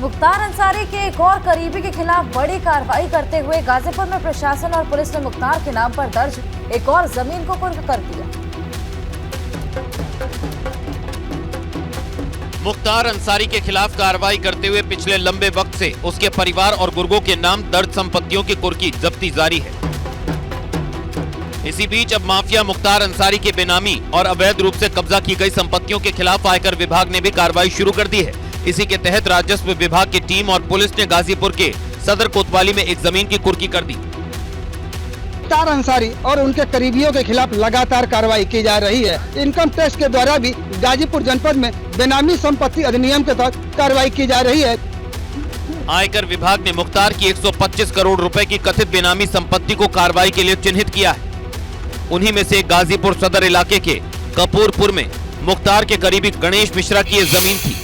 मुख्तार अंसारी के एक और करीबी के खिलाफ बड़ी कार्रवाई करते हुए गाजीपुर में प्रशासन और पुलिस ने मुख्तार के नाम पर दर्ज एक और जमीन को कुर्क कर दिया। मुख्तार अंसारी के खिलाफ कार्रवाई करते हुए पिछले लंबे वक्त से उसके परिवार और गुर्गों के नाम दर्ज संपत्तियों की कुर्की जब्ती जारी है। इसी बीच अब माफिया मुख्तार अंसारी के बेनामी और अवैध रूप से कब्जा की गई संपत्तियों के खिलाफ आयकर विभाग ने भी कार्रवाई शुरू कर दी है। इसी के तहत राजस्व विभाग की टीम और पुलिस ने गाजीपुर के सदर कोतवाली में एक जमीन की कुर्की कर दी। मुख्तार अंसारी और उनके करीबियों के खिलाफ लगातार कार्रवाई की जा रही है। इनकम टैक्स के द्वारा भी गाजीपुर जनपद में बेनामी संपत्ति अधिनियम के तहत कार्रवाई की जा रही है। आयकर विभाग ने मुख्तार की 125 करोड़ रुपए की कथित बेनामी संपत्ति को कार्रवाई के लिए चिन्हित किया है। उन्हीं में से गाजीपुर सदर इलाके के कपूरपुर में मुख्तार के करीबी गणेश मिश्रा की ये जमीन थी।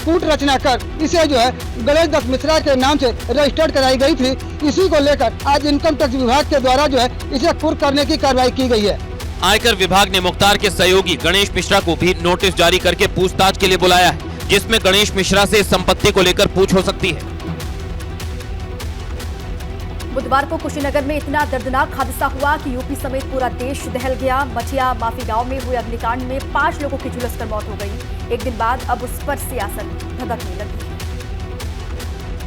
कूट रचना कर इसे जो है गणेश दत्त मिश्रा के नाम से रजिस्टर्ड कराई गई थी। इसी को लेकर आज इनकम टैक्स विभाग के द्वारा जो है इसे कुर्क करने की कार्रवाई की गई है। आयकर विभाग ने मुख्तार के सहयोगी गणेश मिश्रा को भी नोटिस जारी करके पूछताछ के लिए बुलाया है, जिसमें गणेश मिश्रा से इस संपत्ति को लेकर पूछ हो सकती है। बुधवार को कुशीनगर में इतना दर्दनाक हादसा हुआ कि यूपी समेत पूरा देश दहल गया। मछिया माफी गांव में हुए अग्निकांड में 5 लोगों की झुलसकर मौत हो गई। एक दिन बाद अब उस पर सियासत भड़कने लगी।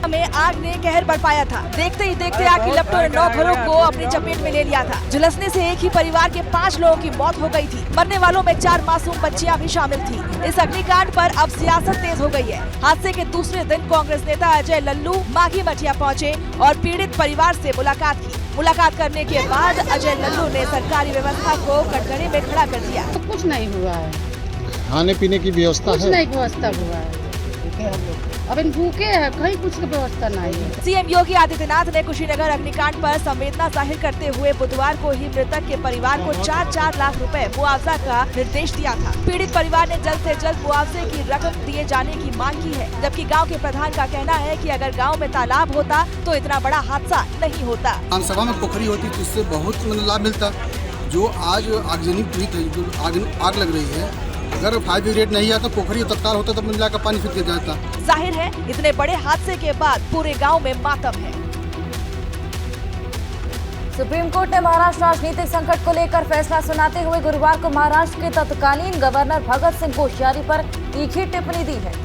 में आग ने कहर बरपाया था। देखते ही देखते आग की लपटों ने 9 घरों को अपनी चपेट में ले लिया था। झुलसने से एक ही परिवार के 5 लोगों की मौत हो गई थी। मरने वालों में 4 मासूम बच्चियां भी शामिल थी। इस अग्निकांड पर अब सियासत तेज हो गई है। हादसे के दूसरे दिन कांग्रेस नेता अजय लल्लू माघी मठिया पहुंचे और पीड़ित परिवार से मुलाकात की। मुलाकात करने के बाद अजय लल्लू ने सरकारी व्यवस्था को कटघरे में खड़ा कर दिया। तो कुछ नहीं हुआ है, खाने पीने की व्यवस्था कुछ नहीं व्यवस्था हुआ है। अब इन भूखे हैं, कहीं कुछ की व्यवस्था नहीं है। सीएम योगी आदित्यनाथ ने कुशीनगर अग्निकांड पर संवेदना जाहिर करते हुए बुधवार को ही मृतक के परिवार को 4-4 लाख रुपए मुआवजा का निर्देश दिया था। पीड़ित परिवार ने जल्द से जल्द मुआवजे की रकम दिए जाने की मांग की है, जबकि गांव के प्रधान का कहना है कि अगर गांव में तालाब होता तो इतना बड़ा हादसा नहीं होता। विधानसभा में पोखरी होती तो इससे बहुत लाभ मिलता। जो आज आगजनी पीड़ित है, जो आग लग रही है, अगर फायर ब्रिगेड नहीं आता, पोखरी तत्काल होता तो मिला का पानी फिर गिर जाता। जाहिर है इतने बड़े हादसे के बाद पूरे गांव में मातम है। सुप्रीम कोर्ट ने महाराष्ट्र राजनीतिक संकट को लेकर फैसला सुनाते हुए गुरुवार को महाराष्ट्र के तत्कालीन गवर्नर भगत सिंह कोश्यारी पर तीखी टिप्पणी दी है।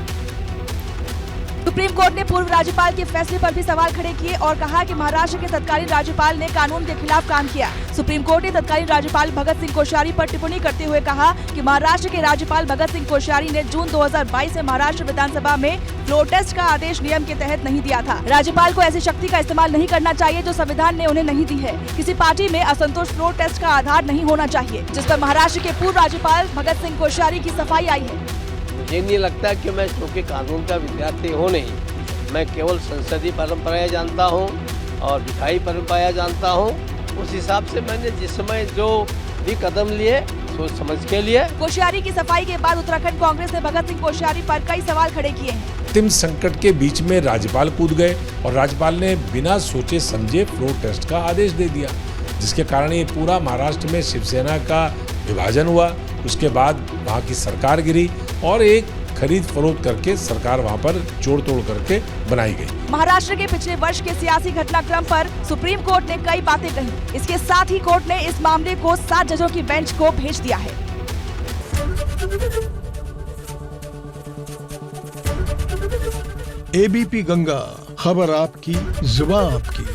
सुप्रीम कोर्ट ने पूर्व राज्यपाल के फैसले पर भी सवाल खड़े किए और कहा कि महाराष्ट्र के तत्कालीन राज्यपाल ने कानून के खिलाफ काम किया। सुप्रीम कोर्ट ने तत्कालीन राज्यपाल भगत सिंह कोश्यारी पर टिप्पणी करते हुए कहा कि महाराष्ट्र के राज्यपाल भगत सिंह कोश्यारी ने जून 2022 में महाराष्ट्र विधानसभा में फ्लोर टेस्ट का आदेश नियम के तहत नहीं दिया था। राज्यपाल को ऐसी शक्ति का इस्तेमाल नहीं करना चाहिए जो संविधान ने उन्हें नहीं दी है। किसी पार्टी में असंतोष फ्लोर टेस्ट का आधार नहीं होना चाहिए, जिस पर महाराष्ट्र के पूर्व राज्यपाल भगत सिंह कोश्यारी की सफाई आई है। मुझे नहीं लगता कि मैं चूँकि कानून का विद्यार्थी हूँ नहीं, मैं केवल संसदीय परंपराएं जानता हूँ और विधायी परंपराएं जानता हूँ। उस हिसाब से मैंने जिस समय जो भी कदम लिए सोच समझ के लिए। कोश्यारी की सफाई के बाद उत्तराखंड कांग्रेस ने भगत सिंह कोश्यारी पर कई सवाल खड़े किए हैं। अंतिम संकट के बीच में राज्यपाल कूद गए और राज्यपाल ने बिना सोचे समझे फ्लोर टेस्ट का आदेश दे दिया, जिसके कारण ये पूरा महाराष्ट्र में शिवसेना का विभाजन हुआ। उसके बाद वहाँ की सरकार गिरी और एक खरीद फरोख्त करके सरकार वहां पर जोड़ तोड़ करके बनाई गई। महाराष्ट्र के पिछले वर्ष के सियासी घटनाक्रम पर सुप्रीम कोर्ट ने कई बातें कही। इसके साथ ही कोर्ट ने इस मामले को 7 जजों की बेंच को भेज दिया है। एबीपी गंगा, खबर आपकी, जुबान आपकी।